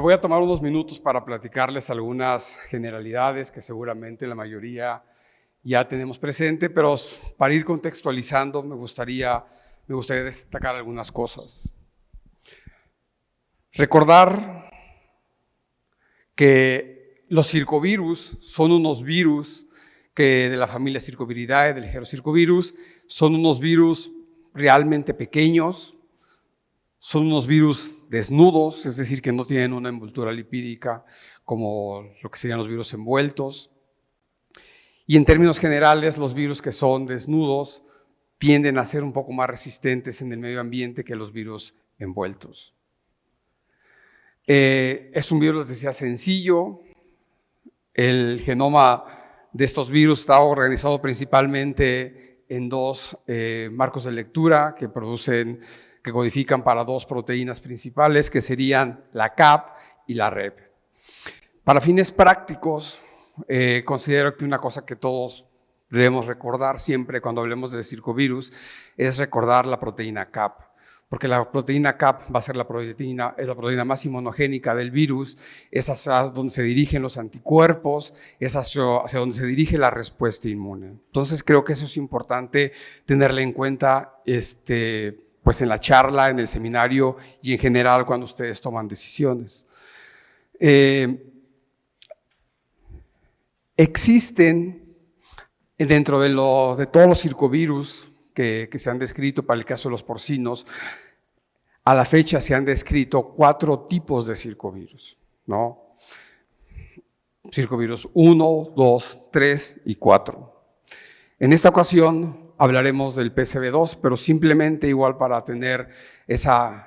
Me voy a tomar unos minutos para platicarles algunas generalidades que seguramente la mayoría ya tenemos presente, pero para ir contextualizando me gustaría destacar algunas cosas. Recordar que los circovirus son unos virus que de la familia Circoviridae, del género Circovirus, son unos virus realmente pequeños, son unos virus desnudos, es decir, que no tienen una envoltura lipídica como lo que serían los virus envueltos. Y en términos generales, los virus que son desnudos tienden a ser un poco más resistentes en el medio ambiente que los virus envueltos. Es un virus, les decía, sencillo. El genoma de estos virus está organizado principalmente en dos marcos de lectura que codifican para dos proteínas principales, que serían la CAP y la REP. Para fines prácticos, considero que una cosa que todos debemos recordar siempre cuando hablemos de circovirus es recordar la proteína CAP, porque la proteína CAP va a ser la proteína más inmunogénica del virus, es hacia donde se dirigen los anticuerpos, es hacia donde se dirige la respuesta inmune. Entonces creo que eso es importante tenerle en cuenta pues en la charla, en el seminario y en general cuando ustedes toman decisiones. Existen dentro de todos los circovirus que se han descrito, para el caso de los porcinos, a la fecha se han descrito 4 tipos de circovirus, ¿no? Circovirus 1, 2, 3 y 4. En esta ocasión hablaremos del PCV2, pero simplemente igual para tener esa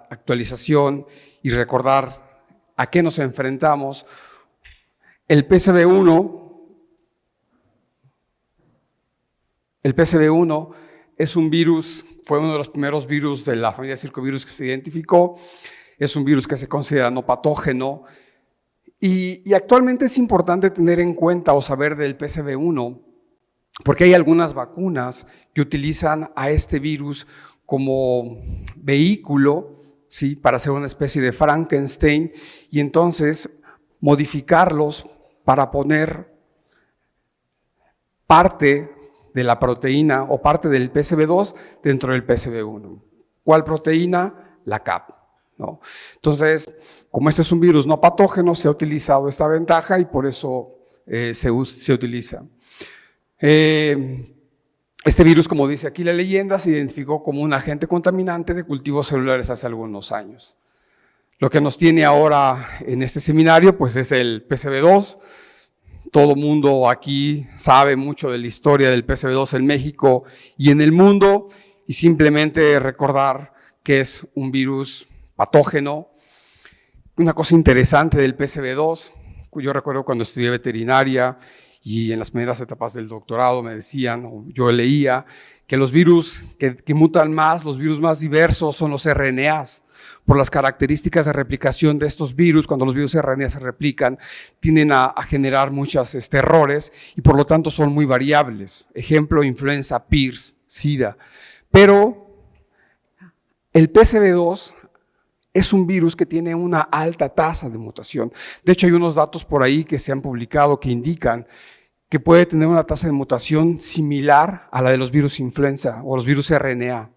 actualización y recordar a qué nos enfrentamos. El PCV1 es un virus, fue uno de los primeros virus de la familia circovirus que se identificó. Es un virus que se considera no patógeno y actualmente es importante tener en cuenta o saber del PCV1 porque hay algunas vacunas que utilizan a este virus como vehículo, ¿sí?, para hacer una especie de Frankenstein y entonces modificarlos para poner parte de la proteína o parte del PCV2 dentro del PCV1. ¿Cuál proteína? La CAP, ¿no? Entonces, como este es un virus no patógeno, se ha utilizado esta ventaja y por eso se utiliza. Este virus, como dice aquí la leyenda, se identificó como un agente contaminante de cultivos celulares hace algunos años. Lo que nos tiene ahora en este seminario pues es el PCV2. Todo mundo aquí sabe mucho de la historia del PCV2 en México y en el mundo, y simplemente recordar que es un virus patógeno. Una cosa interesante del PCV2, yo recuerdo cuando estudié veterinaria y en las primeras etapas del doctorado me decían, o yo leía, que los virus que mutan más, los virus más diversos son los RNAs. Por las características de replicación de estos virus, cuando los virus RNA se replican, tienden a generar muchos errores y por lo tanto son muy variables. Ejemplo, influenza, PIRS, SIDA. Pero el PCV2 es un virus que tiene una alta tasa de mutación. De hecho, hay unos datos por ahí que se han publicado que indican que puede tener una tasa de mutación similar a la de los virus influenza o los virus RNA.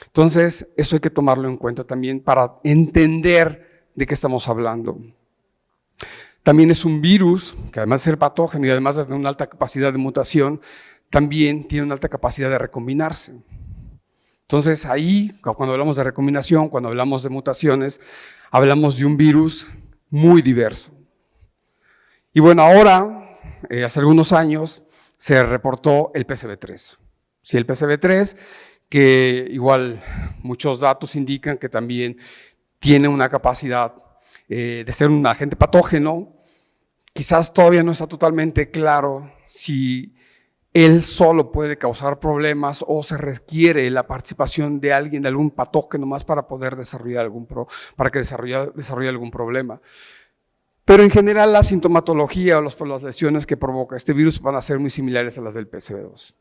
Entonces, eso hay que tomarlo en cuenta también para entender de qué estamos hablando. También es un virus que además de ser patógeno y además de tener una alta capacidad de mutación, también tiene una alta capacidad de recombinarse. Entonces, ahí, cuando hablamos de recombinación, cuando hablamos de mutaciones, hablamos de un virus muy diverso. Y bueno, ahora, hace algunos años, se reportó el PCV3. Sí, el PCV3, que igual muchos datos indican que también tiene una capacidad de ser un agente patógeno. Quizás todavía no está totalmente claro si él solo puede causar problemas o se requiere la participación de alguien, de algún patógeno más para poder desarrollar desarrolle algún problema. Pero en general la sintomatología o las lesiones que provoca este virus van a ser muy similares a las del PCV2.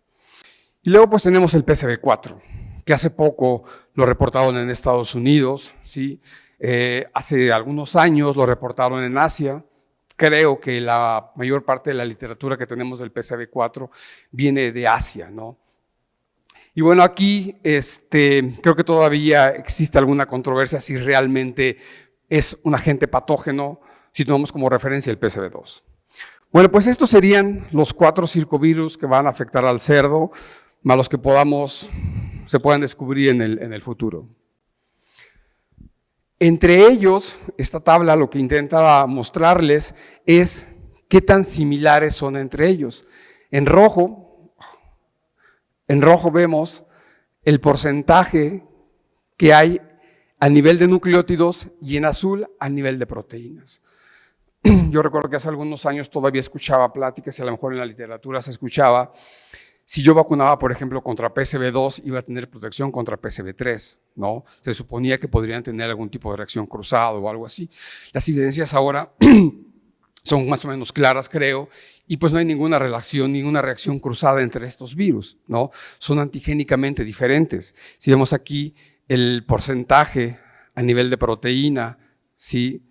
Y luego pues tenemos el PCV4, que hace poco lo reportaron en Estados Unidos, ¿sí? Hace algunos años lo reportaron en Asia. Creo que la mayor parte de la literatura que tenemos del PCV4 viene de Asia, ¿no? Y bueno, aquí creo que todavía existe alguna controversia si realmente es un agente patógeno, si tomamos como referencia el PCV2. Bueno, pues estos serían los 4 circovirus que van a afectar al cerdo, más los que se puedan descubrir en el futuro. Entre ellos, esta tabla lo que intenta mostrarles es qué tan similares son entre ellos. En rojo vemos el porcentaje que hay a nivel de nucleótidos y en azul a nivel de proteínas. Yo recuerdo que hace algunos años todavía escuchaba pláticas y a lo mejor en la literatura se escuchaba, si yo vacunaba, por ejemplo, contra PCV2, iba a tener protección contra PCV3, ¿no? Se suponía que podrían tener algún tipo de reacción cruzada o algo así. Las evidencias ahora son más o menos claras, creo, y pues no hay ninguna relación, ninguna reacción cruzada entre estos virus, ¿no? Son antigénicamente diferentes. Si vemos aquí el porcentaje a nivel de proteína, ¿sí?,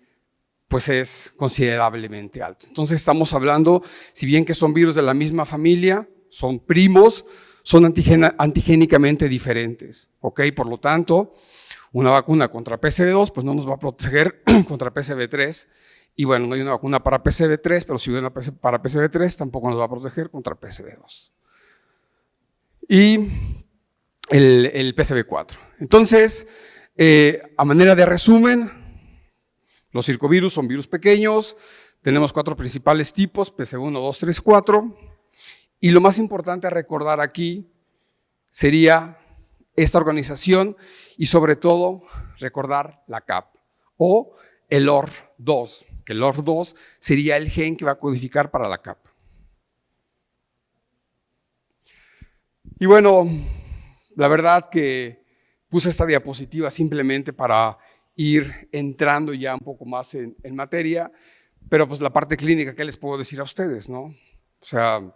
pues es considerablemente alto. Entonces estamos hablando, si bien que son virus de la misma familia, son primos, son antigénicamente diferentes, ¿ok? Por lo tanto, una vacuna contra PCV2 pues no nos va a proteger contra PCV3, y bueno, no hay una vacuna para PCV3, pero si hay una para PCV3 tampoco nos va a proteger contra PCV2. Y el PCV4. Entonces, a manera de resumen, los circovirus son virus pequeños, tenemos 4 principales tipos, PC1, 2, 3, 4, y lo más importante a recordar aquí sería esta organización y sobre todo recordar la CAP o el OR2, que el OR2 sería el gen que va a codificar para la CAP. Y bueno, la verdad que puse esta diapositiva simplemente para ir entrando ya un poco más en materia, pero pues la parte clínica, ¿qué les puedo decir a ustedes, no? O sea,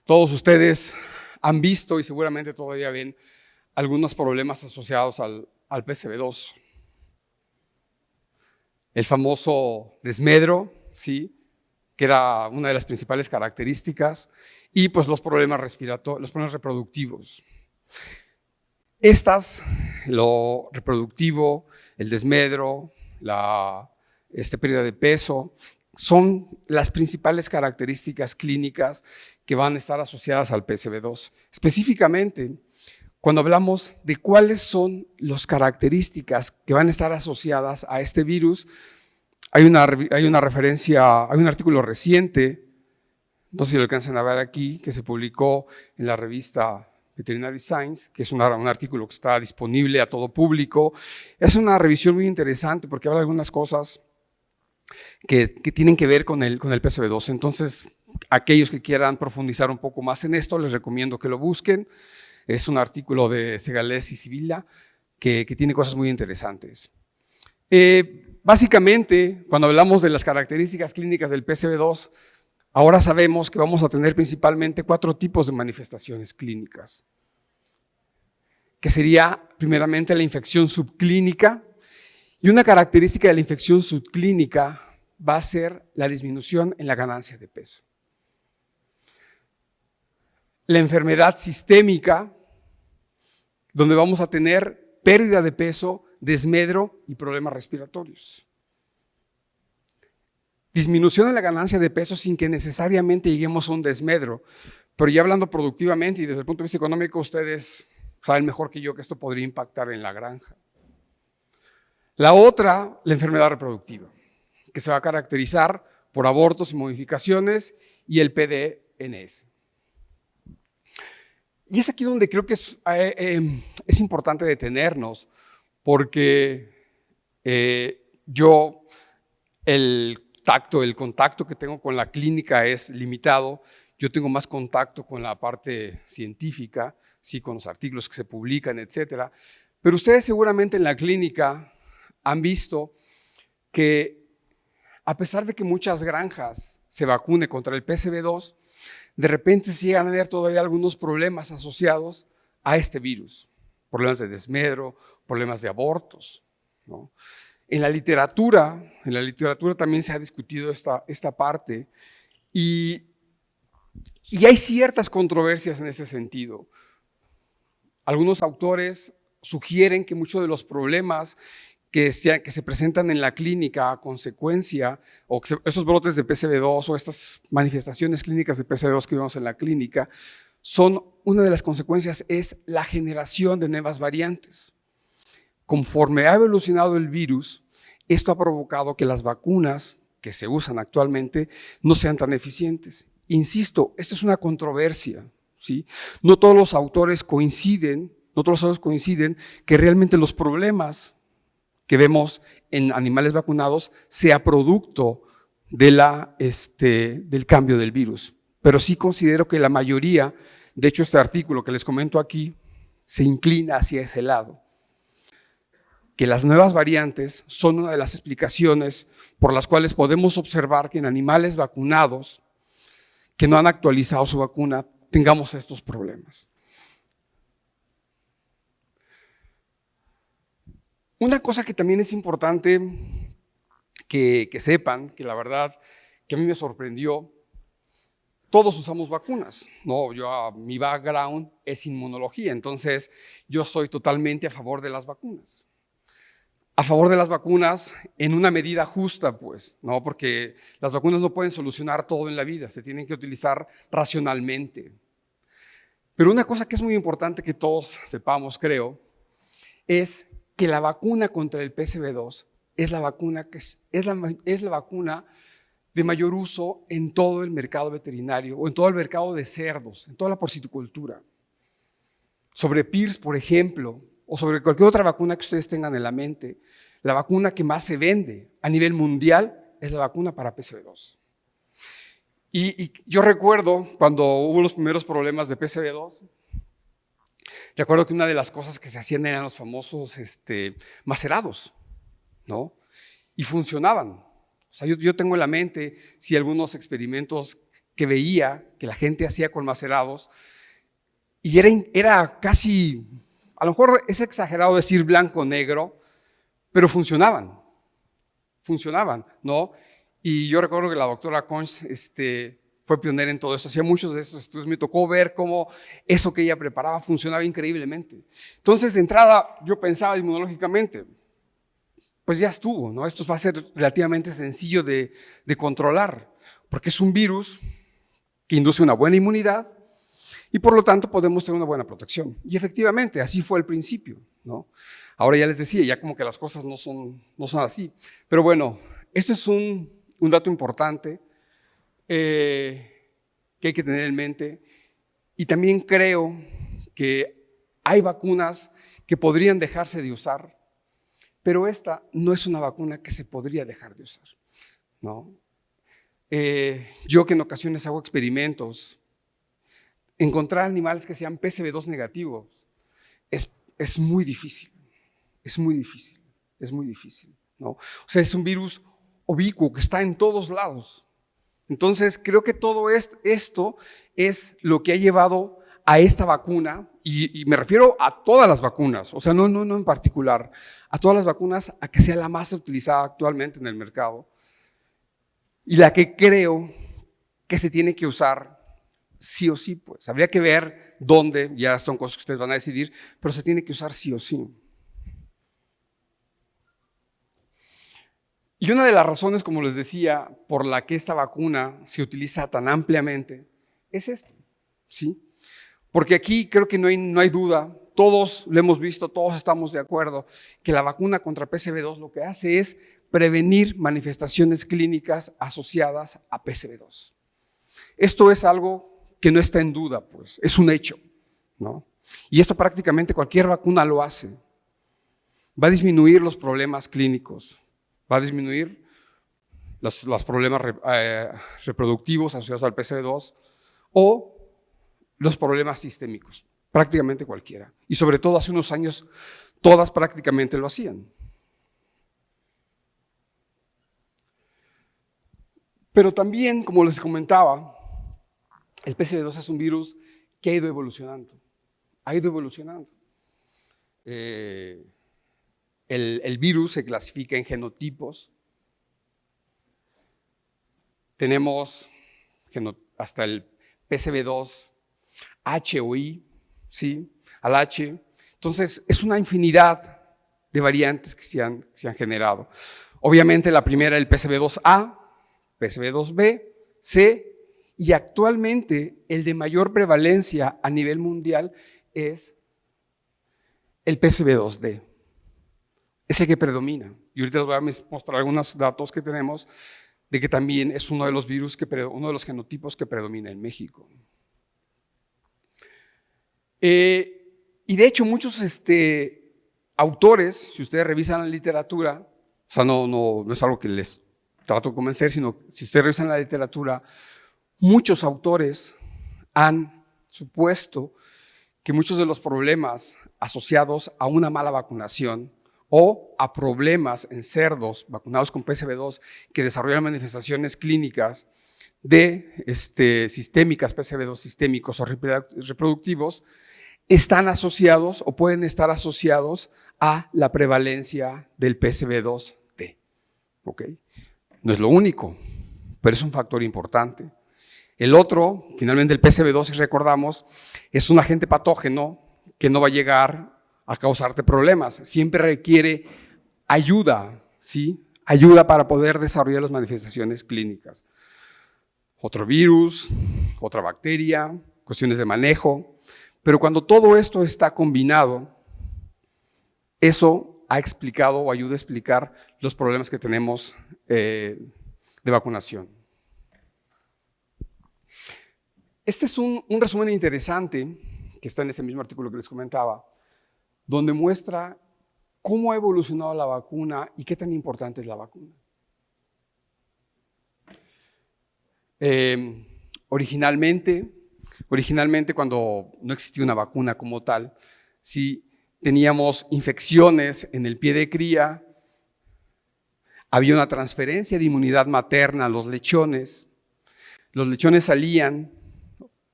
todos ustedes han visto y seguramente todavía ven algunos problemas asociados al PCV2. El famoso desmedro, ¿sí?, que era una de las principales características, y pues los problemas respiratorios, los problemas reproductivos. Lo reproductivo, el desmedro, la pérdida de peso, son las principales características clínicas que van a estar asociadas al PCV2. Específicamente, cuando hablamos de cuáles son las características que van a estar asociadas a este virus, hay una referencia, hay un artículo reciente, no sé si lo alcanzan a ver aquí, que se publicó en la revista Veterinary Science, que es un artículo que está disponible a todo público. Es una revisión muy interesante porque habla de algunas cosas que tienen que ver con el PCV2. Entonces, aquellos que quieran profundizar un poco más en esto, les recomiendo que lo busquen. Es un artículo de Segalés y Sibilla que tiene cosas muy interesantes. Básicamente, cuando hablamos de las características clínicas del PCV2, ahora sabemos que vamos a tener principalmente 4 tipos de manifestaciones clínicas, que sería primeramente la infección subclínica, y una característica de la infección subclínica va a ser la disminución en la ganancia de peso. La enfermedad sistémica, donde vamos a tener pérdida de peso, desmedro y problemas respiratorios. Disminución en la ganancia de peso sin que necesariamente lleguemos a un desmedro, pero ya hablando productivamente y desde el punto de vista económico, ustedes saben mejor que yo que esto podría impactar en la granja. La otra, la enfermedad reproductiva, que se va a caracterizar por abortos y modificaciones, y el PDNS. Y es aquí donde creo que es importante detenernos, porque el contacto que tengo con la clínica es limitado. Yo tengo más contacto con la parte científica, sí, con los artículos que se publican, etcétera. Pero ustedes seguramente en la clínica han visto que a pesar de que muchas granjas se vacunen contra el PCV2, de repente se llegan a ver todavía algunos problemas asociados a este virus. Problemas de desmedro, problemas de abortos, ¿no? En la literatura también se ha discutido esta parte y hay ciertas controversias en ese sentido. Algunos autores sugieren que muchos de los problemas que se presentan en la clínica a consecuencia, o esos brotes de PCV2 o estas manifestaciones clínicas de PCV2 que vemos en la clínica, una de las consecuencias es la generación de nuevas variantes. Conforme ha evolucionado el virus, esto ha provocado que las vacunas que se usan actualmente no sean tan eficientes. Insisto, esto es una controversia, ¿sí? No todos los autores coinciden que realmente los problemas que vemos en animales vacunados sea producto del cambio del virus. Pero sí considero que la mayoría, de hecho este artículo que les comento aquí, se inclina hacia ese lado. Que las nuevas variantes son una de las explicaciones por las cuales podemos observar que en animales vacunados que no han actualizado su vacuna tengamos estos problemas. Una cosa que también es importante que sepan, que la verdad que a mí me sorprendió, todos usamos vacunas, ¿no? Mi background es inmunología, entonces yo soy totalmente a favor de las vacunas. A favor de las vacunas en una medida justa, pues, ¿no? Porque las vacunas no pueden solucionar todo en la vida, se tienen que utilizar racionalmente. Pero una cosa que es muy importante que todos sepamos, creo, es que la vacuna contra el PCV2 es la vacuna de mayor uso en todo el mercado veterinario o en todo el mercado de cerdos, en toda la porcicultura. Sobre PIRS, por ejemplo, o sobre cualquier otra vacuna que ustedes tengan en la mente, la vacuna que más se vende a nivel mundial es la vacuna para PCV2. Y yo recuerdo cuando hubo los primeros problemas de PCV2, recuerdo que una de las cosas que se hacían eran los famosos macerados, ¿no? Y funcionaban. O sea, yo tengo en la mente, sí, algunos experimentos que veía que la gente hacía con macerados y era casi, a lo mejor es exagerado decir blanco-negro, pero funcionaban, ¿no? Y yo recuerdo que la doctora Conch fue pionera en todo eso, hacía muchos de esos estudios, me tocó ver cómo eso que ella preparaba funcionaba increíblemente. Entonces, de entrada, yo pensaba inmunológicamente, pues ya estuvo, ¿no? Esto va a ser relativamente sencillo de controlar, porque es un virus que induce una buena inmunidad y por lo tanto podemos tener una buena protección. Y efectivamente, así fue al principio, ¿no? Ahora ya les decía, ya como que las cosas no son así. Pero bueno, este es un dato importante que hay que tener en mente. Y también creo que hay vacunas que podrían dejarse de usar, pero esta no es una vacuna que se podría dejar de usar, ¿no? Yo que en ocasiones hago experimentos, encontrar animales que sean PCV2 negativos es muy difícil, ¿no? O sea, es un virus ubicuo que está en todos lados. Entonces, creo que todo esto es lo que ha llevado a esta vacuna, y me refiero a todas las vacunas, o sea, no en particular, a todas las vacunas, a que sea la más utilizada actualmente en el mercado y la que creo que se tiene que usar sí o sí, pues. Habría que ver dónde, ya son cosas que ustedes van a decidir, pero se tiene que usar sí o sí. Y una de las razones, como les decía, por la que esta vacuna se utiliza tan ampliamente es esto, ¿sí? Porque aquí creo que no hay duda, todos lo hemos visto, todos estamos de acuerdo, que la vacuna contra PCV2 lo que hace es prevenir manifestaciones clínicas asociadas a PCV2. Esto es algo que no está en duda, pues, es un hecho, ¿no? Y esto prácticamente cualquier vacuna lo hace. Va a disminuir los problemas clínicos, va a disminuir los problemas reproductivos asociados al PCV2 o los problemas sistémicos, prácticamente cualquiera. Y sobre todo hace unos años, todas prácticamente lo hacían. Pero también, como les comentaba, el PCV2 es un virus que ha ido evolucionando. El virus se clasifica en genotipos. Tenemos hasta el PCV2, H o I, ¿sí? Al H. Entonces, es una infinidad de variantes que se han generado. Obviamente, la primera, el PCV2A, PCV2B, C, y actualmente el de mayor prevalencia a nivel mundial es el PCV2D. Es el que predomina. Y ahorita les voy a mostrar algunos datos que tenemos de que también es uno de los virus, uno de los genotipos que predomina en México. Y de hecho muchos autores, si ustedes revisan la literatura, o sea, no es algo que les trato de convencer, sino si ustedes revisan la literatura, muchos autores han supuesto que muchos de los problemas asociados a una mala vacunación o a problemas en cerdos vacunados con PCV2 que desarrollan manifestaciones clínicas de sistémicas, PCV2 sistémicos o reproductivos, están asociados o pueden estar asociados a la prevalencia del PCV2D. ¿Okay? No es lo único, pero es un factor importante. El otro, finalmente el PCV2, si recordamos, es un agente patógeno que no va a llegar a causarte problemas. Siempre requiere ayuda, ¿sí? Ayuda para poder desarrollar las manifestaciones clínicas. Otro virus, otra bacteria, cuestiones de manejo. Pero cuando todo esto está combinado, eso ha explicado o ayuda a explicar los problemas que tenemos de vacunación. Este es un resumen interesante que está en ese mismo artículo que les comentaba, donde muestra cómo ha evolucionado la vacuna y qué tan importante es la vacuna. Originalmente cuando no existía una vacuna como tal, sí teníamos infecciones en el pie de cría, había una transferencia de inmunidad materna a los lechones salían,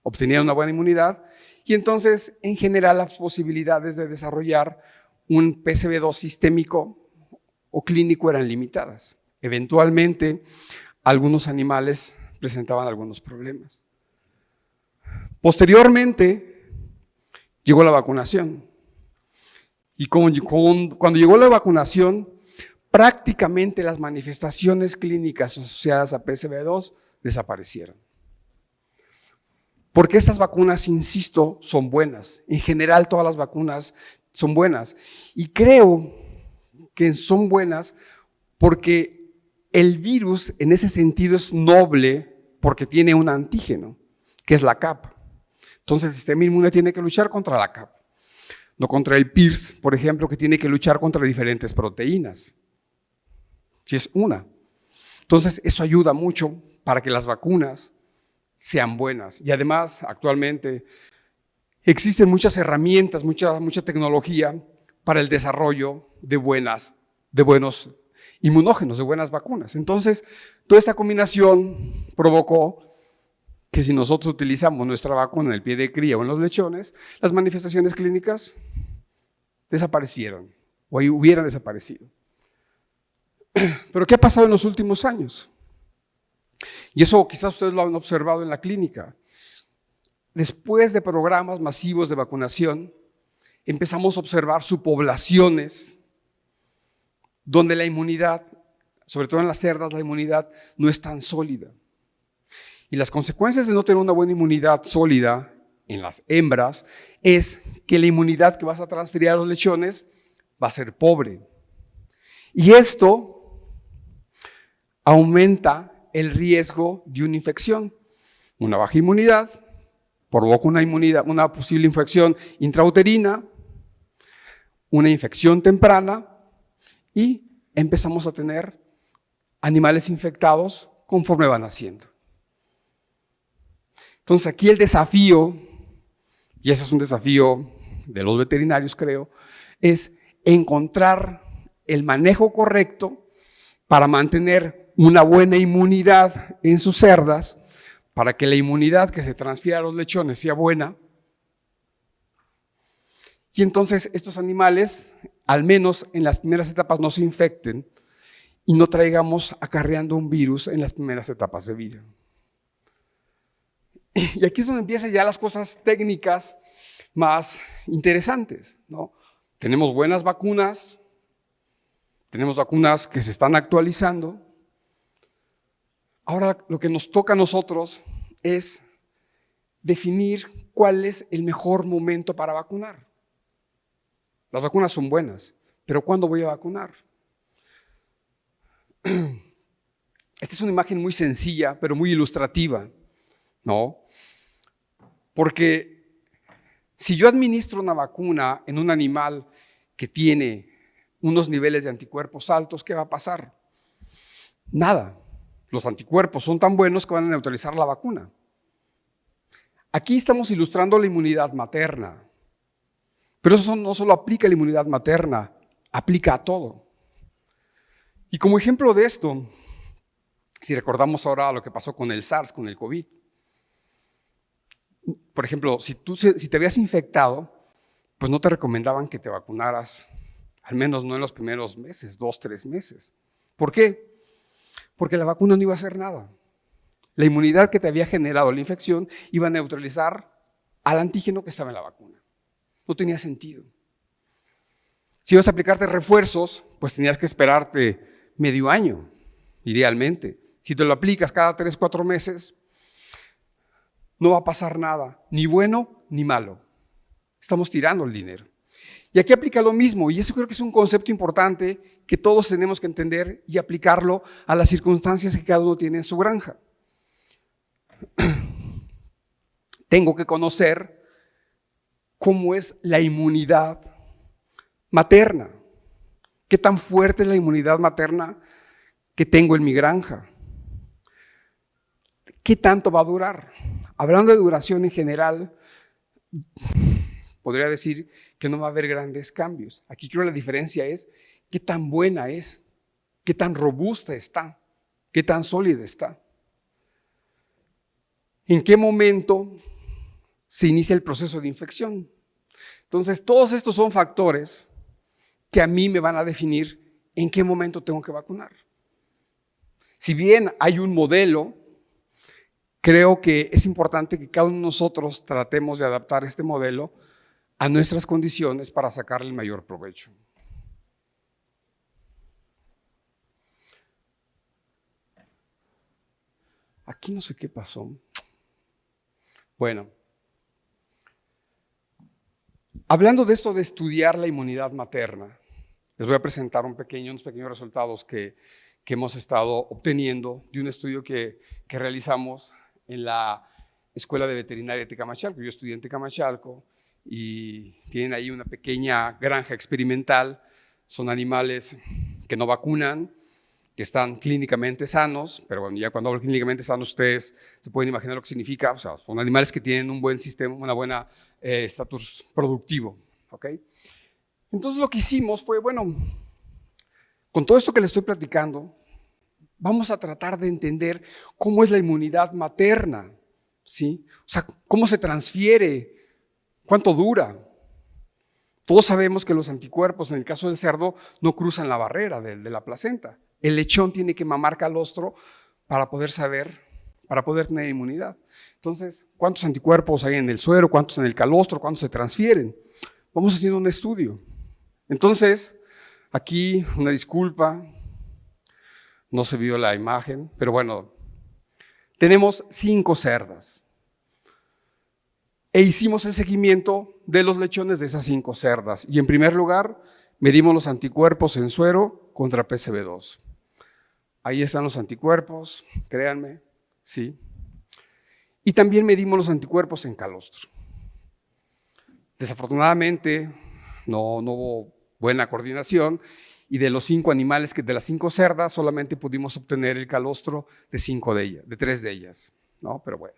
obtenían una buena inmunidad, y entonces, en general, las posibilidades de desarrollar un PCV2 sistémico o clínico eran limitadas. Eventualmente, algunos animales presentaban algunos problemas. Posteriormente, llegó la vacunación. Y cuando llegó la vacunación, prácticamente las manifestaciones clínicas asociadas a PCV2 desaparecieron. Porque estas vacunas, insisto, son buenas. En general, todas las vacunas son buenas. Y creo que son buenas porque el virus, en ese sentido, es noble porque tiene un antígeno, que es la CAP. Entonces, el sistema inmune tiene que luchar contra la CAP. No contra el PIRS, por ejemplo, que tiene que luchar contra diferentes proteínas. Si es una. Entonces, eso ayuda mucho para que las vacunas sean buenas. Y además, actualmente, existen muchas herramientas, mucha tecnología para el desarrollo de buenos inmunógenos, de buenas vacunas. Entonces, toda esta combinación provocó que si nosotros utilizamos nuestra vacuna en el pie de cría o en los lechones, las manifestaciones clínicas desaparecieron o hubieran desaparecido. Pero ¿qué ha pasado en los últimos años? Y eso quizás ustedes lo han observado en la clínica. Después de programas masivos de vacunación, empezamos a observar subpoblaciones donde la inmunidad, sobre todo en las cerdas, la inmunidad no es tan sólida. Y las consecuencias de no tener una buena inmunidad sólida en las hembras es que la inmunidad que vas a transferir a los lechones va a ser pobre. Y esto aumenta el riesgo de una infección. Una baja inmunidad provoca una posible infección intrauterina, una infección temprana y empezamos a tener animales infectados conforme van naciendo. Entonces aquí el desafío, y ese es un desafío de los veterinarios creo, es encontrar el manejo correcto para mantener una buena inmunidad en sus cerdas, para que la inmunidad que se transfiera a los lechones sea buena. Y entonces estos animales al menos en las primeras etapas, no se infecten y no traigamos acarreando un virus en las primeras etapas de vida. Y aquí es donde empiezan ya las cosas técnicas más interesantes, ¿no? Tenemos buenas vacunas, tenemos vacunas que se están actualizando. Ahora lo que nos toca a nosotros es definir cuál es el mejor momento para vacunar. Las vacunas son buenas, pero ¿cuándo voy a vacunar? Esta es una imagen muy sencilla, pero muy ilustrativa, ¿no? Porque si yo administro una vacuna en un animal que tiene unos niveles de anticuerpos altos, ¿qué va a pasar? Nada. Los anticuerpos son tan buenos que van a neutralizar la vacuna. Aquí estamos ilustrando la inmunidad materna, pero eso no solo aplica a la inmunidad materna, aplica a todo. Y como ejemplo de esto, si recordamos ahora lo que pasó con el SARS, con el COVID, por ejemplo, si te habías infectado, pues no te recomendaban que te vacunaras, al menos no en los primeros meses, 2, 3 meses. ¿Por qué? Porque la vacuna no iba a hacer nada. La inmunidad que te había generado la infección iba a neutralizar al antígeno que estaba en la vacuna. No tenía sentido. Si ibas a aplicarte refuerzos, pues tenías que esperarte medio año, idealmente. Si te lo aplicas cada 3, 4 meses, no va a pasar nada, ni bueno ni malo. Estamos tirando el dinero. Y aquí aplica lo mismo, y eso creo que es un concepto importante que todos tenemos que entender y aplicarlo a las circunstancias que cada uno tiene en su granja. Tengo que conocer cómo es la inmunidad materna. ¿Qué tan fuerte es la inmunidad materna que tengo en mi granja? ¿Qué tanto va a durar? Hablando de duración en general, podría decir que no va a haber grandes cambios. Aquí creo que la diferencia es qué tan buena es, qué tan robusta está, qué tan sólida está. ¿En qué momento se inicia el proceso de infección? Entonces, todos estos son factores que a mí me van a definir en qué momento tengo que vacunar. Si bien hay un modelo, creo que es importante que cada uno de nosotros tratemos de adaptar este modelo a nuestras condiciones para sacarle el mayor provecho. Aquí no sé qué pasó. Bueno, hablando de esto de estudiar la inmunidad materna, les voy a presentar unos pequeños resultados que hemos estado obteniendo de un estudio que realizamos en la Escuela de Veterinaria de Tecamachalco. Yo estudié en Tecamachalco y tienen ahí una pequeña granja experimental. Son animales que no vacunan, que están clínicamente sanos, pero bueno, ya cuando hablo clínicamente sanos, ustedes se pueden imaginar lo que significa. O sea, son animales que tienen un buen sistema, una buena estatus productivo, ¿ok? Entonces lo que hicimos fue, bueno, con todo esto que les estoy platicando, vamos a tratar de entender cómo es la inmunidad materna, ¿sí? O sea, cómo se transfiere, cuánto dura. Todos sabemos que los anticuerpos, en el caso del cerdo, no cruzan la barrera de la placenta. El lechón tiene que mamar calostro para poder tener inmunidad. Entonces, ¿cuántos anticuerpos hay en el suero? ¿Cuántos en el calostro? ¿Cuántos se transfieren? Vamos haciendo un estudio. Entonces, aquí una disculpa, no se vio la imagen, pero bueno, tenemos 5 cerdas. E hicimos el seguimiento de los lechones de esas 5 cerdas. Y en primer lugar, medimos los anticuerpos en suero contra PCV2. Ahí están los anticuerpos, créanme, sí. Y también medimos los anticuerpos en calostro. Desafortunadamente, no hubo buena coordinación y de los 5 animales, de las 5 cerdas, solamente pudimos obtener el calostro de 3 de ellas, ¿no? Pero bueno.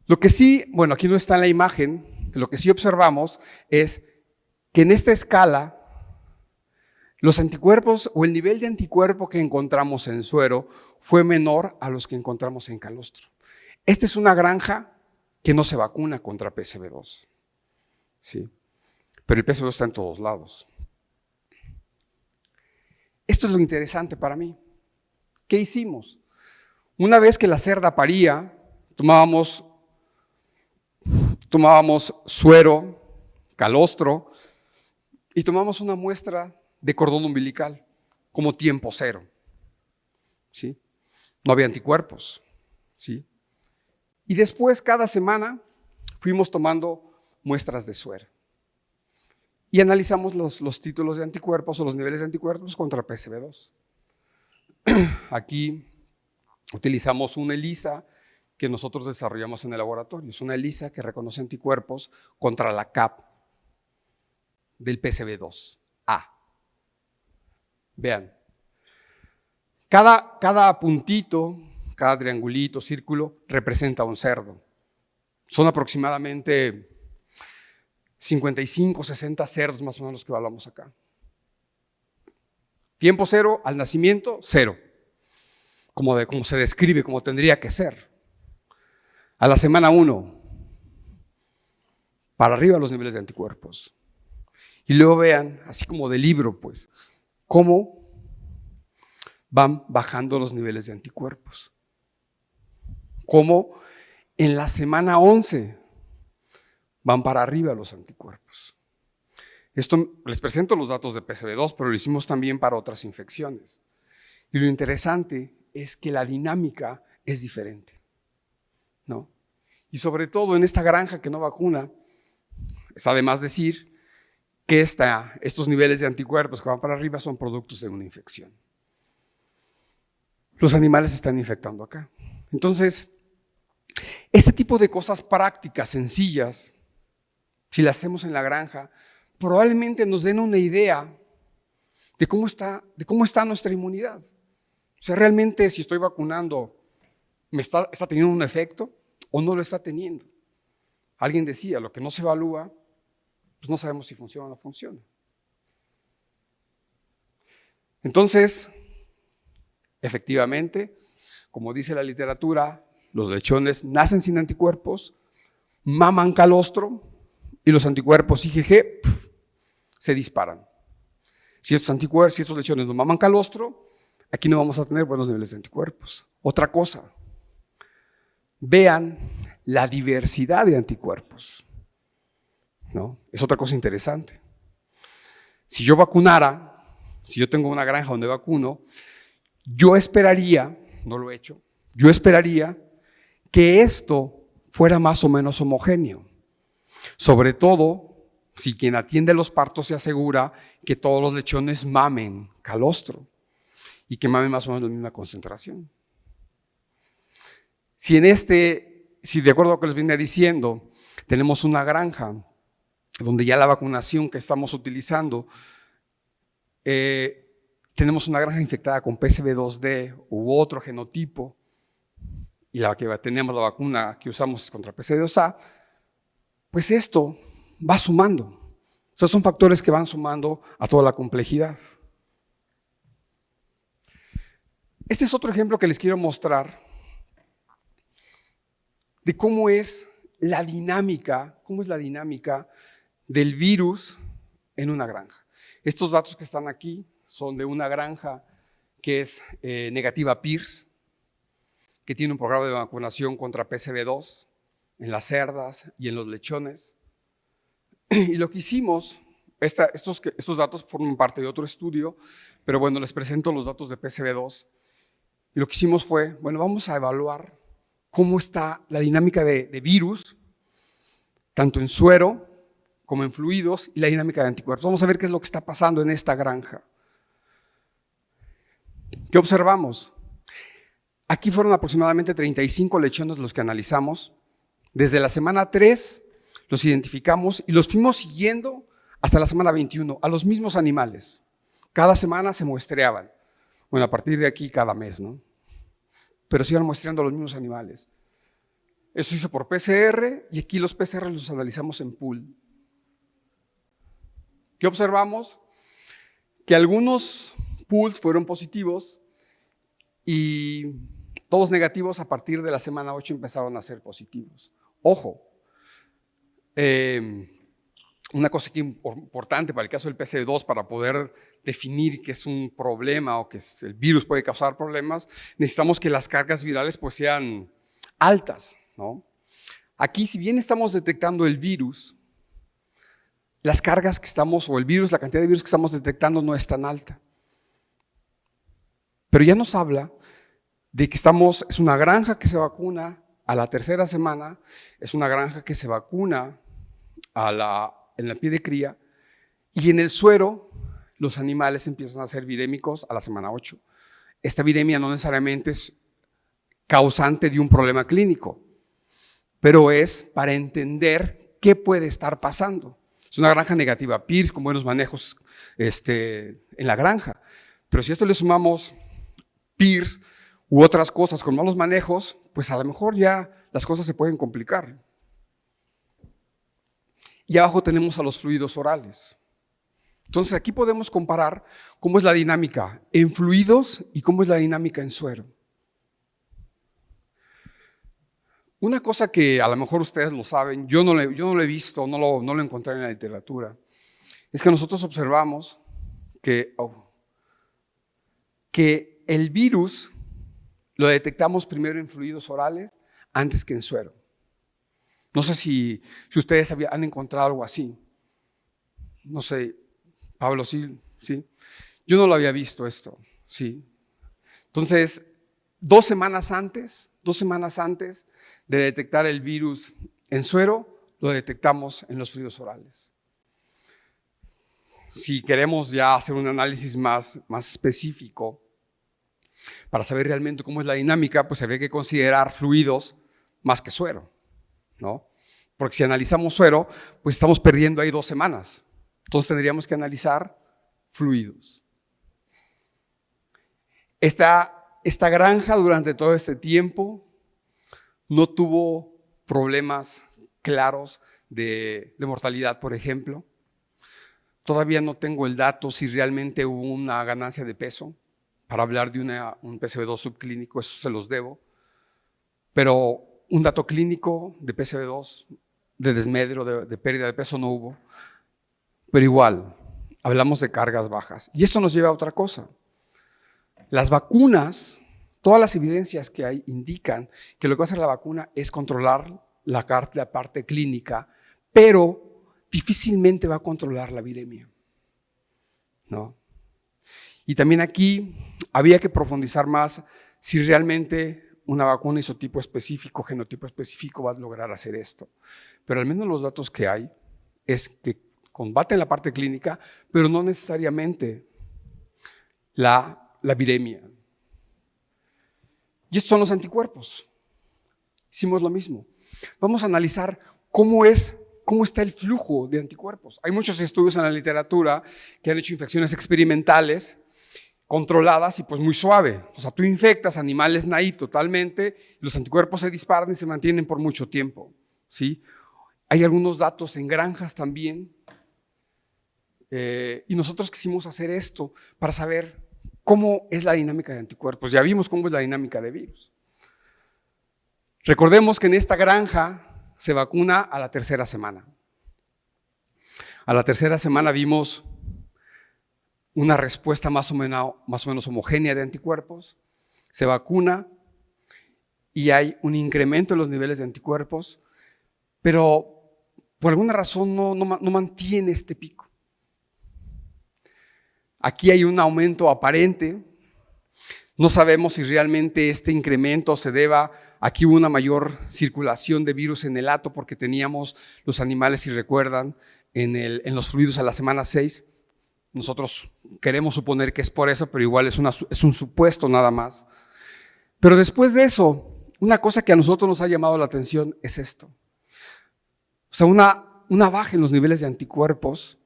Lo que sí, bueno, aquí no está en la imagen, lo que sí observamos es que en esta escala, los anticuerpos o el nivel de anticuerpo que encontramos en suero fue menor a los que encontramos en calostro. Esta es una granja que no se vacuna contra PCV2, ¿sí? Pero el PCV2 está en todos lados. Esto es lo interesante para mí. ¿Qué hicimos? Una vez que la cerda paría, tomábamos suero, calostro y tomamos una muestra de cordón umbilical como tiempo cero. ¿Sí? No había anticuerpos. ¿Sí? Y después, cada semana, fuimos tomando muestras de suero. Y analizamos los títulos de anticuerpos o los niveles de anticuerpos contra PSV2. Aquí utilizamos una ELISA que nosotros desarrollamos en el laboratorio. Es una ELISA que reconoce anticuerpos contra la CAP del PSV2A. Vean, cada puntito, cada triangulito, círculo, representa un cerdo. Son aproximadamente 55, 60 cerdos más o menos los que evaluamos acá. Tiempo cero, al nacimiento, cero. Como se describe, como tendría que ser. A la semana 1, para arriba los niveles de anticuerpos. Y luego vean, así como de libro, pues, cómo van bajando los niveles de anticuerpos. Cómo en la semana 11 van para arriba los anticuerpos. Esto les presento los datos de PSV2, pero lo hicimos también para otras infecciones. Y lo interesante es que la dinámica es diferente, ¿no? Y sobre todo en esta granja que no vacuna, es además decir que estos niveles de anticuerpos que van para arriba son productos de una infección. Los animales se están infectando acá. Entonces, este tipo de cosas prácticas, sencillas, si las hacemos en la granja, probablemente nos den una idea de cómo está nuestra inmunidad. O sea, realmente si estoy vacunando, ¿está teniendo un efecto o no lo está teniendo? Alguien decía, lo que no se evalúa, pues no sabemos si funciona o no funciona. Entonces, efectivamente, como dice la literatura, los lechones nacen sin anticuerpos, maman calostro y los anticuerpos IgG se disparan. Si estos lechones no maman calostro, aquí no vamos a tener buenos niveles de anticuerpos. Otra cosa, vean la diversidad de anticuerpos, ¿no? Es otra cosa interesante. Si yo vacunara, si yo tengo una granja donde vacuno, yo esperaría, no lo he hecho, yo esperaría que esto fuera más o menos homogéneo. Sobre todo si quien atiende los partos se asegura que todos los lechones mamen calostro y que mamen más o menos la misma concentración. Si de acuerdo a lo que les venía diciendo, tenemos una granja donde ya la vacunación que estamos utilizando, tenemos una granja infectada con PSV2D u otro genotipo, y la que tenemos la vacuna que usamos es contra PSV2A, pues esto va sumando. O sea, son factores que van sumando a toda la complejidad. Este es otro ejemplo que les quiero mostrar de cómo es la dinámica del virus en una granja. Estos datos que están aquí son de una granja que es negativa a PIRS, que tiene un programa de vacunación contra PSV2 en las cerdas y en los lechones. Y lo que hicimos, estos datos forman parte de otro estudio, pero bueno, les presento los datos de PSV2. Y lo que hicimos fue, bueno, vamos a evaluar cómo está la dinámica de virus, tanto en suero como en fluidos, y la dinámica de anticuerpos. Vamos a ver qué es lo que está pasando en esta granja. ¿Qué observamos? Aquí fueron aproximadamente 35 lechones los que analizamos. Desde la semana 3 los identificamos y los fuimos siguiendo hasta la semana 21, a los mismos animales. Cada semana se muestreaban. Bueno, a partir de aquí cada mes, ¿no? Pero se iban muestreando a los mismos animales. Esto se hizo por PCR y aquí los PCR los analizamos en pool. ¿Qué observamos? Que algunos pools fueron positivos y todos negativos a partir de la semana 8 empezaron a ser positivos. Ojo, una cosa aquí importante para el caso del PCV2, para poder definir que es un problema o que el virus puede causar problemas, necesitamos que las cargas virales pues sean altas, ¿no? Aquí, si bien estamos detectando el virus, las cargas que estamos, o el virus, la cantidad de virus que estamos detectando no es tan alta. Pero ya nos habla de que es una granja que se vacuna a la tercera semana, es una granja que se vacuna en la pie de cría, y en el suero los animales empiezan a ser virémicos a la semana 8. Esta viremia no necesariamente es causante de un problema clínico, pero es para entender qué puede estar pasando. Es una granja negativa PIRS con buenos manejos en la granja, pero si a esto le sumamos PIRS u otras cosas con malos manejos, pues a lo mejor ya las cosas se pueden complicar. Y abajo tenemos a los fluidos orales. Entonces aquí podemos comparar cómo es la dinámica en fluidos y cómo es la dinámica en suero. Una cosa que a lo mejor ustedes lo saben, yo no lo he visto, no lo encontré en la literatura, es que nosotros observamos que el virus lo detectamos primero en fluidos orales antes que en suero. No sé si ustedes han encontrado algo así. No sé, Pablo, sí. Yo no lo había visto esto, sí. Entonces, 2 semanas antes de detectar el virus en suero, lo detectamos en los fluidos orales. Si queremos ya hacer un análisis más específico, para saber realmente cómo es la dinámica, pues habría que considerar fluidos más que suero, ¿no? Porque si analizamos suero, pues estamos perdiendo ahí 2 semanas. Entonces tendríamos que analizar fluidos. Esta granja durante todo este tiempo no tuvo problemas claros de mortalidad, por ejemplo. Todavía no tengo el dato si realmente hubo una ganancia de peso. Para hablar de un PCV2 subclínico, eso se los debo. Pero un dato clínico de PCV2, de desmedro, de pérdida de peso no hubo. Pero igual, hablamos de cargas bajas. Y esto nos lleva a otra cosa. Las vacunas, todas las evidencias que hay indican que lo que va a hacer la vacuna es controlar la parte clínica, pero difícilmente va a controlar la viremia, ¿no? Y también aquí había que profundizar más si realmente una vacuna isotipo específico, genotipo específico va a lograr hacer esto. Pero al menos los datos que hay es que combaten la parte clínica, pero no necesariamente la viremia. Y estos son los anticuerpos. Hicimos lo mismo. Vamos a analizar cómo está el flujo de anticuerpos. Hay muchos estudios en la literatura que han hecho infecciones experimentales controladas y pues muy suave. O sea, tú infectas animales naïve totalmente, los anticuerpos se disparan y se mantienen por mucho tiempo, ¿sí? Hay algunos datos en granjas también, y nosotros quisimos hacer esto para saber cómo es la dinámica de anticuerpos. Ya vimos cómo es la dinámica de virus. Recordemos que en esta granja se vacuna a la tercera semana. A la tercera semana vimos una respuesta más o menos homogénea de anticuerpos, se vacuna y hay un incremento en los niveles de anticuerpos, pero por alguna razón no mantiene este pico. Aquí hay un aumento aparente, no sabemos si realmente este incremento se deba a que hubo una mayor circulación de virus en el hato porque teníamos los animales, si recuerdan, en los fluidos a la semana 6. Nosotros queremos suponer que es por eso, pero igual es un supuesto nada más. Pero después de eso, una cosa que a nosotros nos ha llamado la atención es esto. O sea, una baja en los niveles de anticuerpos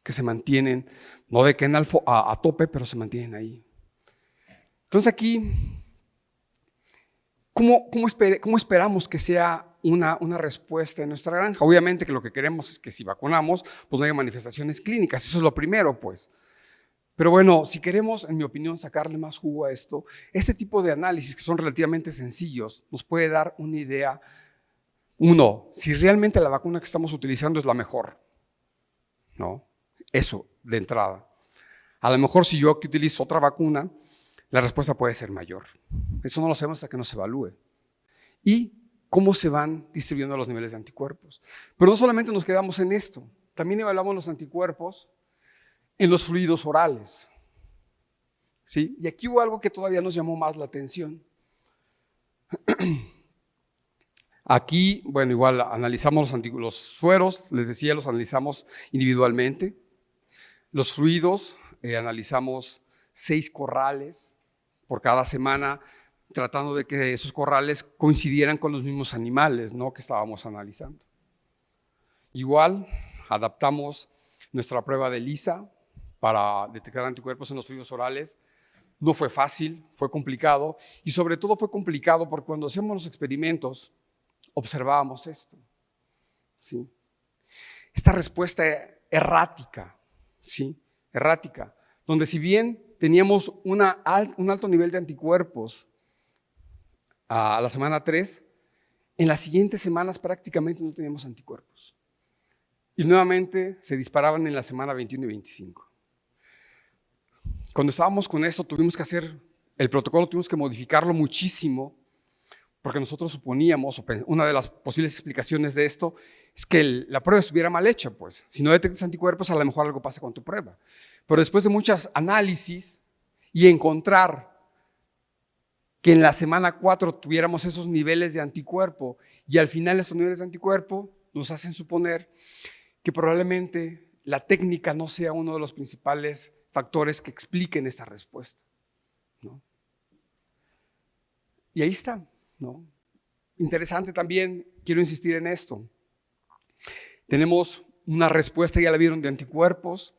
que se mantienen, no de que a tope, pero se mantienen ahí. Entonces aquí, ¿cómo esperamos que sea una respuesta en nuestra granja? Obviamente que lo que queremos es que si vacunamos, pues no haya manifestaciones clínicas, eso es lo primero, pues. Pero bueno, si queremos, en mi opinión, sacarle más jugo a esto, este tipo de análisis que son relativamente sencillos, nos puede dar una idea Uno, si realmente la vacuna que estamos utilizando es la mejor, ¿no? Eso, de entrada. A lo mejor si yo aquí utilizo otra vacuna, la respuesta puede ser mayor. Eso no lo sabemos hasta que no se evalúe. Y cómo se van distribuyendo los niveles de anticuerpos. Pero no solamente nos quedamos en esto, también evaluamos los anticuerpos en los fluidos orales. ¿Sí? Y aquí hubo algo que todavía nos llamó más la atención. Aquí, bueno, igual analizamos los sueros, les decía, los analizamos individualmente. Los fluidos, analizamos 6 corrales por cada semana, tratando de que esos corrales coincidieran con los mismos animales, ¿no?, que estábamos analizando. Igual, adaptamos nuestra prueba de ELISA para detectar anticuerpos en los fluidos orales. No fue fácil, fue complicado, y sobre todo fue complicado porque cuando hacíamos los experimentos, observábamos esto, ¿sí? Esta respuesta errática, ¿sí? Errática, donde si bien teníamos un alto nivel de anticuerpos a la semana 3, en las siguientes semanas prácticamente no teníamos anticuerpos. Y nuevamente se disparaban en la semana 21 y 25. Cuando estábamos con esto, tuvimos que hacer el protocolo, tuvimos que modificarlo muchísimo, porque nosotros suponíamos, una de las posibles explicaciones de esto es que la prueba estuviera mal hecha, pues. Si no detectas anticuerpos, a lo mejor algo pasa con tu prueba. Pero después de muchos análisis y encontrar que en la semana 4 tuviéramos esos niveles de anticuerpo y al final esos niveles de anticuerpo nos hacen suponer que probablemente la técnica no sea uno de los principales factores que expliquen esta respuesta, ¿no? Y ahí está, ¿no? Interesante también, quiero insistir en esto. Tenemos una respuesta, ya la vieron, de anticuerpos.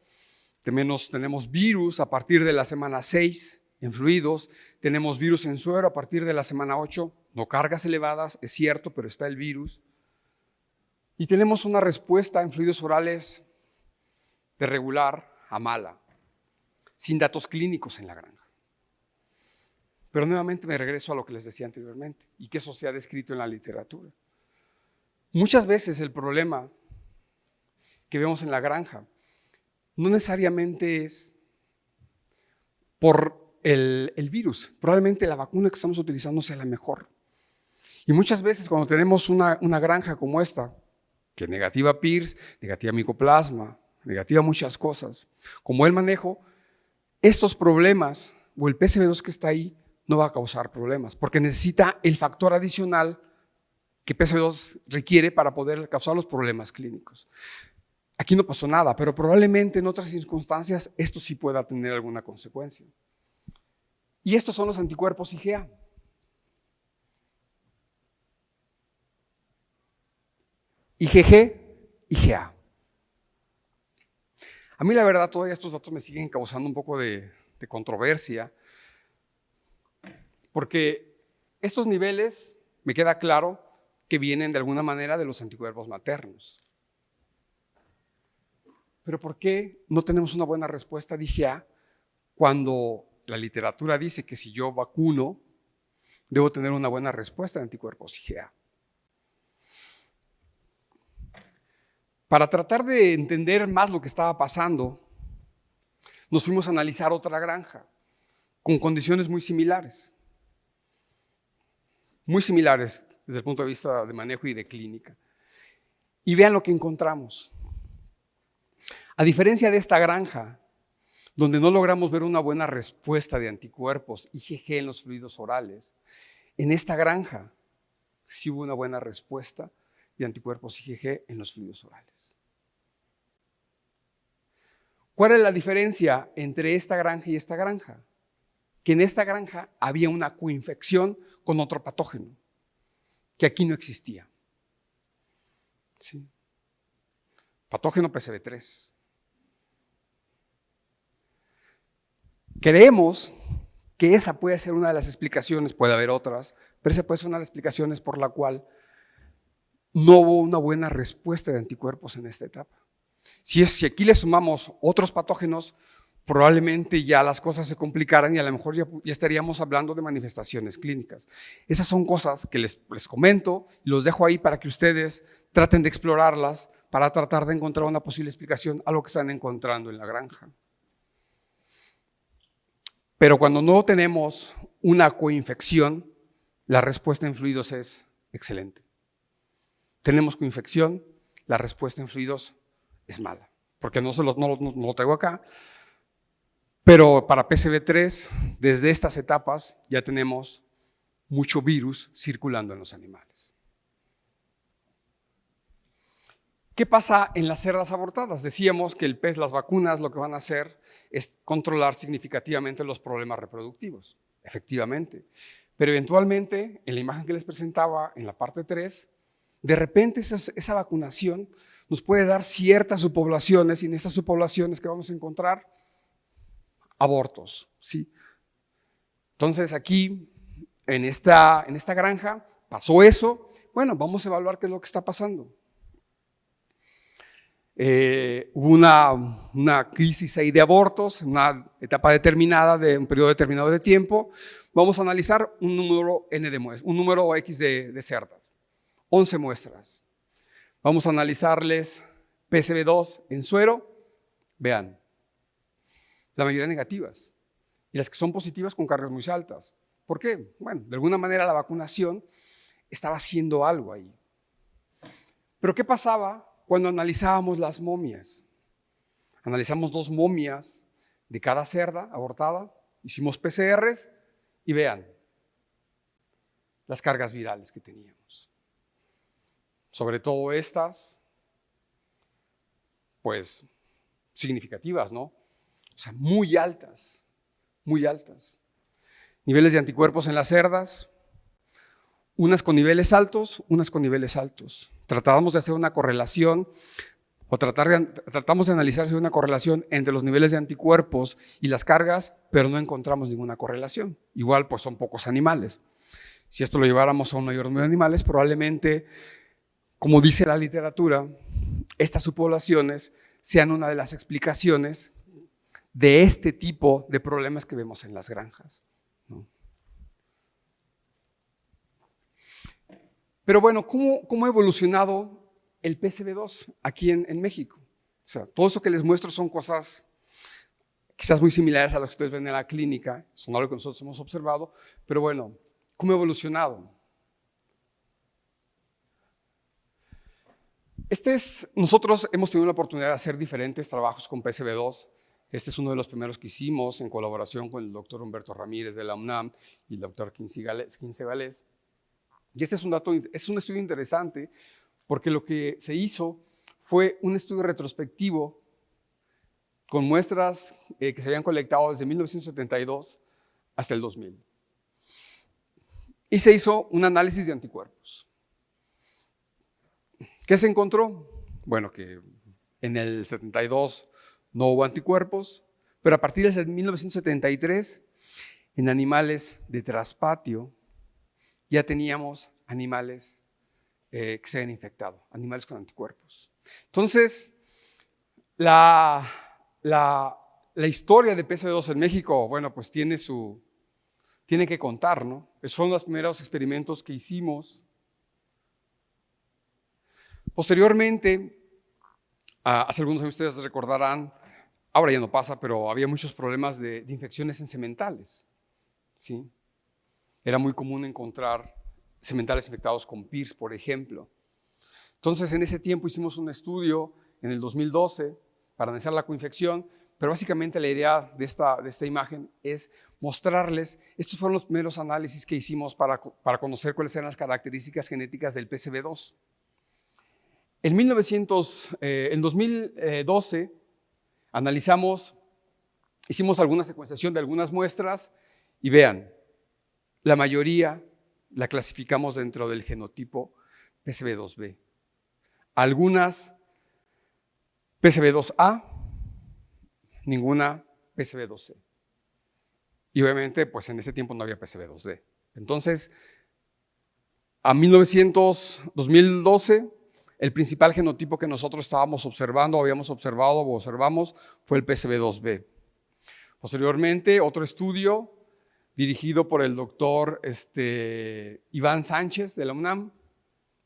Tenemos virus a partir de la semana 6 en fluidos. Tenemos virus en suero a partir de la semana 8. No cargas elevadas, es cierto, pero está el virus. Y tenemos una respuesta en fluidos orales de regular a mala, sin datos clínicos en la granja. Pero nuevamente me regreso a lo que les decía anteriormente y que eso se ha descrito en la literatura. Muchas veces el problema que vemos en la granja no necesariamente es por el virus. Probablemente la vacuna que estamos utilizando sea la mejor. Y muchas veces cuando tenemos una granja como esta, que negativa PIRS, negativa micoplasma, negativa muchas cosas, como el manejo, estos problemas o el PCV2 que está ahí no va a causar problemas, porque necesita el factor adicional que PCV2 requiere para poder causar los problemas clínicos. Aquí no pasó nada, pero probablemente en otras circunstancias esto sí pueda tener alguna consecuencia. Y estos son los anticuerpos IgA. IgG, IgA. A mí la verdad todavía estos datos me siguen causando un poco de controversia, porque estos niveles me queda claro que vienen de alguna manera de los anticuerpos maternos. Pero ¿por qué no tenemos una buena respuesta de IgA cuando la literatura dice que si yo vacuno, debo tener una buena respuesta de anticuerpos IgA? Para tratar de entender más lo que estaba pasando, nos fuimos a analizar otra granja con condiciones muy similares desde el punto de vista de manejo y de clínica. Y vean lo que encontramos. A diferencia de esta granja, donde no logramos ver una buena respuesta de anticuerpos IgG en los fluidos orales, en esta granja sí hubo una buena respuesta de anticuerpos IgG en los fluidos orales. ¿Cuál es la diferencia entre esta granja y esta granja? Que en esta granja había una coinfección con otro patógeno, que aquí no existía. ¿Sí? Patógeno PCV3. Creemos que esa puede ser una de las explicaciones, puede haber otras, pero esa puede ser una de las explicaciones por la cual no hubo una buena respuesta de anticuerpos en esta etapa. Si aquí le sumamos otros patógenos, probablemente ya las cosas se complicaran y a lo mejor ya estaríamos hablando de manifestaciones clínicas. Esas son cosas que les comento y los dejo ahí para que ustedes traten de explorarlas, para tratar de encontrar una posible explicación a lo que están encontrando en la granja. Pero cuando no tenemos una coinfección, la respuesta en fluidos es excelente. Tenemos coinfección, la respuesta en fluidos es mala, porque no lo traigo acá, pero para PCV3, desde estas etapas ya tenemos mucho virus circulando en los animales. ¿Qué pasa en las cerdas abortadas? Decíamos que las vacunas lo que van a hacer es controlar significativamente los problemas reproductivos, efectivamente. Pero eventualmente, en la imagen que les presentaba en la parte 3, de repente esa vacunación nos puede dar ciertas subpoblaciones y en estas subpoblaciones que vamos a encontrar abortos, ¿sí? Entonces aquí, en esta granja, pasó eso. Bueno, vamos a evaluar qué es lo que está pasando. Hubo una crisis ahí de abortos, una etapa determinada, de un periodo determinado de tiempo. Vamos a analizar un número N de muestras, un número X de cerdas, 11 muestras. Vamos a analizarles PCV2 en suero, vean, la mayoría negativas, y las que son positivas con cargas muy altas. ¿Por qué? Bueno, de alguna manera la vacunación estaba haciendo algo ahí. Pero ¿qué pasaba cuando analizábamos las momias? Analizamos 2 momias de cada cerda abortada, hicimos PCRs y vean las cargas virales que teníamos. Sobre todo estas, pues significativas, ¿no? O sea, muy altas, muy altas. Niveles de anticuerpos en las cerdas, unas con niveles altos, unas con niveles altos. Tratábamos de hacer una correlación o tratamos de analizar si hay una correlación entre los niveles de anticuerpos y las cargas, pero no encontramos ninguna correlación. Igual, pues son pocos animales. Si esto lo lleváramos a un mayor número de animales, probablemente, como dice la literatura, estas subpoblaciones sean una de las explicaciones de este tipo de problemas que vemos en las granjas, ¿no? Pero bueno, ¿cómo ha evolucionado el PCV2 aquí en México? O sea, todo eso que les muestro son cosas quizás muy similares a las que ustedes ven en la clínica, son algo que nosotros hemos observado, pero bueno, ¿cómo ha evolucionado? Nosotros hemos tenido la oportunidad de hacer diferentes trabajos con PCV2. Este es uno de los primeros que hicimos en colaboración con el doctor Humberto Ramírez de la UNAM y el doctor Quince Galés. Y este es un estudio interesante porque lo que se hizo fue un estudio retrospectivo con muestras que se habían colectado desde 1972 hasta el 2000. Y se hizo un análisis de anticuerpos. ¿Qué se encontró? Bueno, que en el 72 no hubo anticuerpos, pero a partir de 1973, en animales de traspatio, ya teníamos animales que se habían infectado, animales con anticuerpos. Entonces, la historia de PCV2 en México, bueno, pues tiene que contar, ¿no? Esos fueron los primeros experimentos que hicimos. Posteriormente, hace algunos años ustedes recordarán, ahora ya no pasa, pero había muchos problemas de infecciones en sementales, ¿sí? Era muy común encontrar sementales infectados con PIRS, por ejemplo. Entonces, en ese tiempo hicimos un estudio en el 2012 para analizar la coinfección, pero básicamente la idea de esta imagen es mostrarles, estos fueron los primeros análisis que hicimos para conocer cuáles eran las características genéticas del PCV2. En 2012 hicimos alguna secuenciación de algunas muestras y vean, la mayoría la clasificamos dentro del genotipo PCV2B. Algunas PCV2A, ninguna PCV2C. Y obviamente, pues en ese tiempo no había PCV2D. Entonces, a 2012, el principal genotipo que nosotros estábamos observando, habíamos observado o observamos, fue el PCV2B. Posteriormente, otro estudio dirigido por el doctor Iván Sánchez de la UNAM,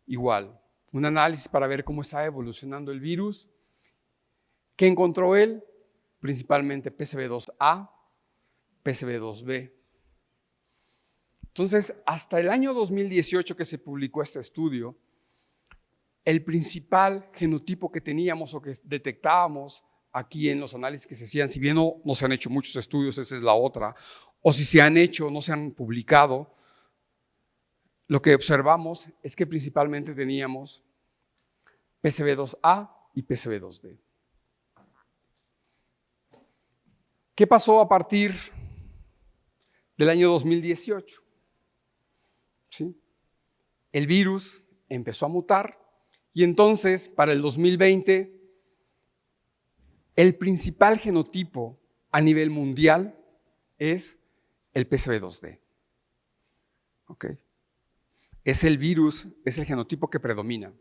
igual, un análisis para ver cómo está evolucionando el virus. ¿Qué encontró él? Principalmente PCV2A, PCV2B. Entonces, hasta el año 2018 que se publicó este estudio, el principal genotipo que teníamos o que detectábamos aquí en los análisis que se hacían, si bien no se han hecho muchos estudios, esa es la otra, o si se han hecho, no se han publicado, lo que observamos es que principalmente teníamos PCV2A y PCV2D. ¿Qué pasó a partir del año 2018? ¿Sí? El virus empezó a mutar y entonces para el 2020 el principal genotipo a nivel mundial es el PCV2D. ¿Ok? Es el virus, es el genotipo que predomina.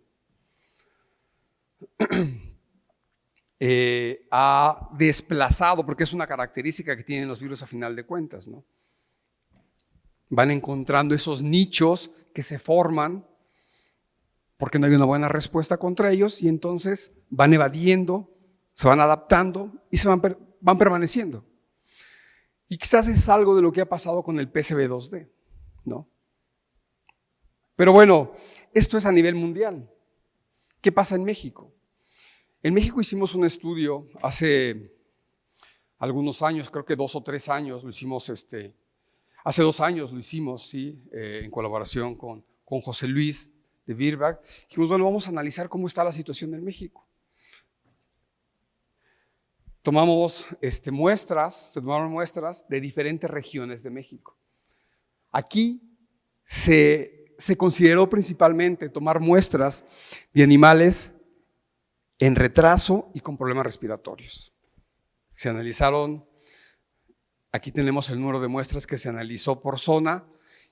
Ha desplazado, porque es una característica que tienen los virus a final de cuentas, ¿no? Van encontrando esos nichos que se forman porque no hay una buena respuesta contra ellos y entonces van evadiendo, se van adaptando y se van permaneciendo. Y quizás es algo de lo que ha pasado con el PCV2D, ¿no? Pero bueno, esto es a nivel mundial. ¿Qué pasa en México? En México hicimos un estudio hace algunos años, creo que 2 o 3 años, lo hicimos, hace 2 años lo hicimos, ¿sí? En colaboración con José Luis de Birbag. Dijimos, bueno, vamos a analizar cómo está la situación en México. Tomamos se tomaron muestras de diferentes regiones de México. Aquí se consideró principalmente tomar muestras de animales en retraso y con problemas respiratorios. Se analizaron, aquí tenemos el número de muestras que se analizó por zona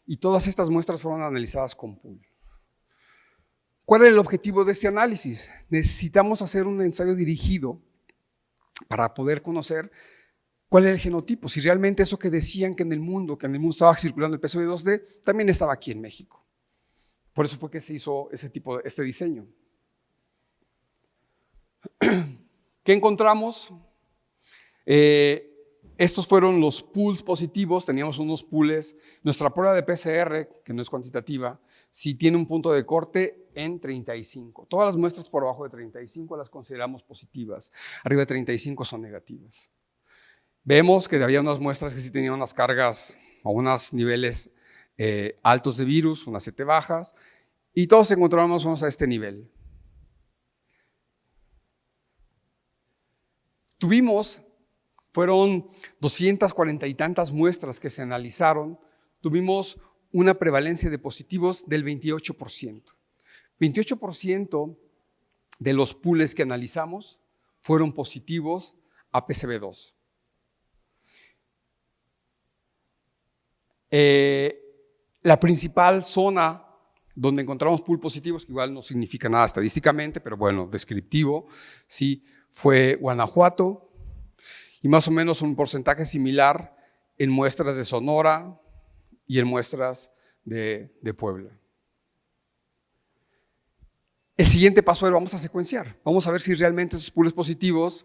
y todas estas muestras fueron analizadas con pool. ¿Cuál era el objetivo de este análisis? Necesitamos hacer un ensayo dirigido para poder conocer cuál era el genotipo, si realmente eso que decían que en el mundo estaba circulando el PCV2D, también estaba aquí en México. Por eso fue que se hizo este diseño. ¿Qué encontramos? Estos fueron los pools positivos, teníamos unos pools. Nuestra prueba de PCR, que no es cuantitativa, sí tiene un punto de corte en 35. Todas las muestras por abajo de 35 las consideramos positivas, arriba de 35 son negativas. Vemos que había unas muestras que sí tenían unas cargas o unos niveles altos de virus, unas 7 bajas, y todos encontramos a este nivel. Fueron 240 y tantas muestras que se analizaron, tuvimos una prevalencia de positivos del 28%. 28% de los pools que analizamos fueron positivos a PCV2. La principal zona donde encontramos pool positivos, que igual no significa nada estadísticamente, pero bueno, descriptivo, sí, fue Guanajuato, y más o menos un porcentaje similar en muestras de Sonora y en muestras de Puebla. El siguiente paso es vamos a secuenciar, vamos a ver si realmente esos pools positivos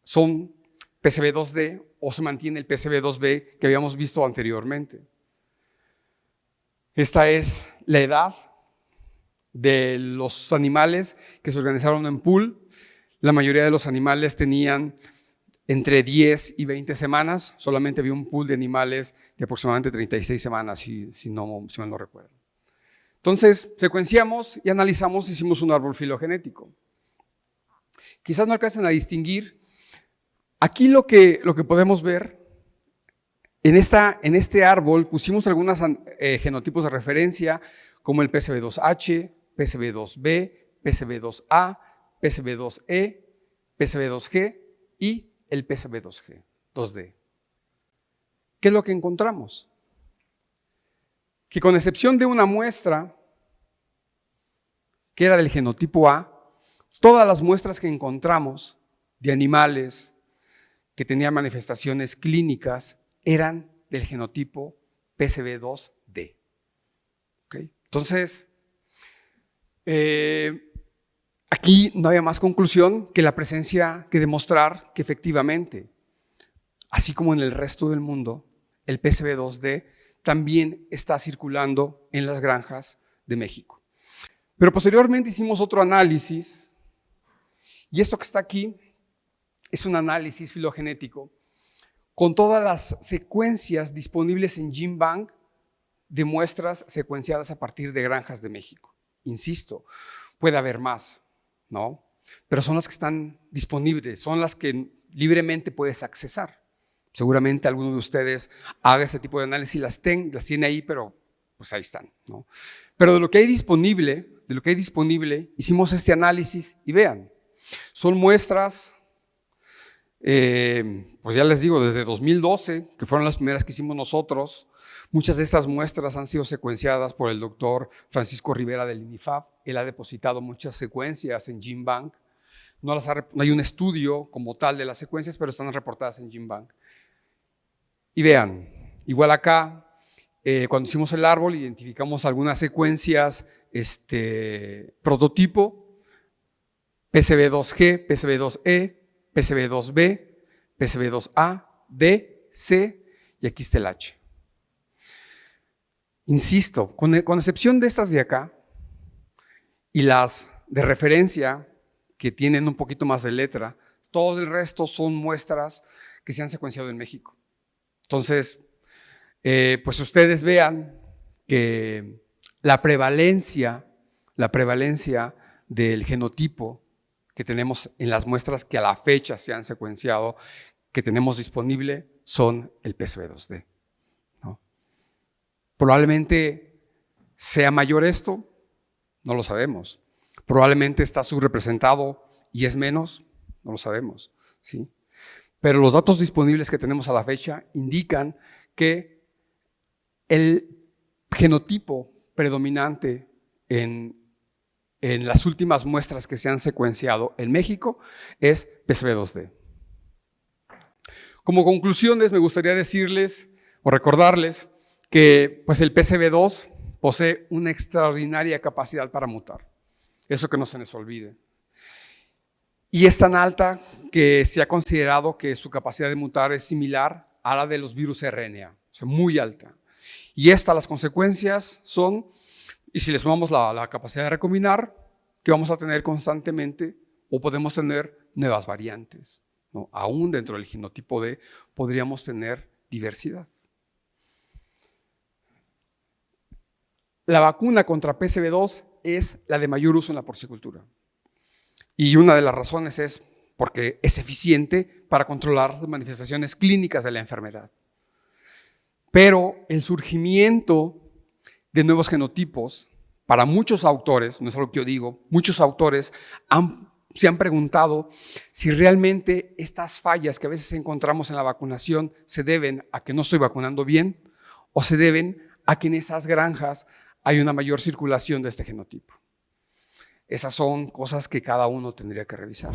son PCV2D o se mantiene el PCV2B que habíamos visto anteriormente. Esta es la edad de los animales que se organizaron en pool. La mayoría de los animales tenían entre 10 y 20 semanas. Solamente había un pool de animales de aproximadamente 36 semanas, si mal no recuerdo. Entonces, secuenciamos y analizamos, hicimos un árbol filogenético. Quizás no alcancen a distinguir. Aquí lo que podemos ver, en este árbol pusimos algunos genotipos de referencia, como el PCV2H, PCV2B, PCV2A, PCV2E, PCV2G y el PCV2G, 2D. ¿Qué es lo que encontramos? Que con excepción de una muestra que era del genotipo A, todas las muestras que encontramos de animales que tenían manifestaciones clínicas eran del genotipo PCV2D. ¿Okay? Entonces, aquí no había más conclusión que la presencia, que demostrar que efectivamente, así como en el resto del mundo, el PCV2D también está circulando en las granjas de México. Pero posteriormente hicimos otro análisis, y esto que está aquí es un análisis filogenético con todas las secuencias disponibles en GenBank de muestras secuenciadas a partir de granjas de México. Insisto, puede haber más, ¿no? Pero son las que están disponibles, son las que libremente puedes accesar. Seguramente alguno de ustedes haga este tipo de análisis, las tiene ahí, pero pues ahí están, ¿no? Pero de lo que hay disponible, hicimos este análisis y vean, son muestras, pues ya les digo, desde 2012, que fueron las primeras que hicimos nosotros. Muchas de estas muestras han sido secuenciadas por el doctor Francisco Rivera del INIFAP. Él ha depositado muchas secuencias en GenBank. No hay un estudio como tal de las secuencias, pero están reportadas en GenBank. Y vean, igual acá, cuando hicimos el árbol, identificamos algunas secuencias prototipo, PCV2G, PCV2E, PCV2B, PCV2A, D, C, y aquí está el H. Insisto, con excepción de estas de acá y las de referencia que tienen un poquito más de letra, todo el resto son muestras que se han secuenciado en México. Entonces, pues ustedes vean que la prevalencia del genotipo que tenemos en las muestras que a la fecha se han secuenciado, que tenemos disponible, son el PCV2D, ¿no? Probablemente sea mayor esto, no lo sabemos. Probablemente está subrepresentado y es menos, no lo sabemos, ¿sí? Pero los datos disponibles que tenemos a la fecha indican que el genotipo predominante en las últimas muestras que se han secuenciado en México es PCV2D. Como conclusiones, me gustaría decirles o recordarles que pues, el PCV2 posee una extraordinaria capacidad para mutar. Eso que no se nos olvide. Y es tan alta que se ha considerado que su capacidad de mutar es similar a la de los virus RNA, o sea, muy alta. Y las consecuencias son, y si le sumamos la capacidad de recombinar, que vamos a tener constantemente o podemos tener nuevas variantes, ¿no? Aún dentro del genotipo D podríamos tener diversidad. La vacuna contra PCV2 es la de mayor uso en la porcicultura. Y una de las razones es porque es eficiente para controlar las manifestaciones clínicas de la enfermedad. Pero el surgimiento de nuevos genotipos, para muchos autores, no es algo que yo digo, muchos autores se han preguntado si realmente estas fallas que a veces encontramos en la vacunación se deben a que no estoy vacunando bien o se deben a que en esas granjas hay una mayor circulación de este genotipo. Esas son cosas que cada uno tendría que revisar.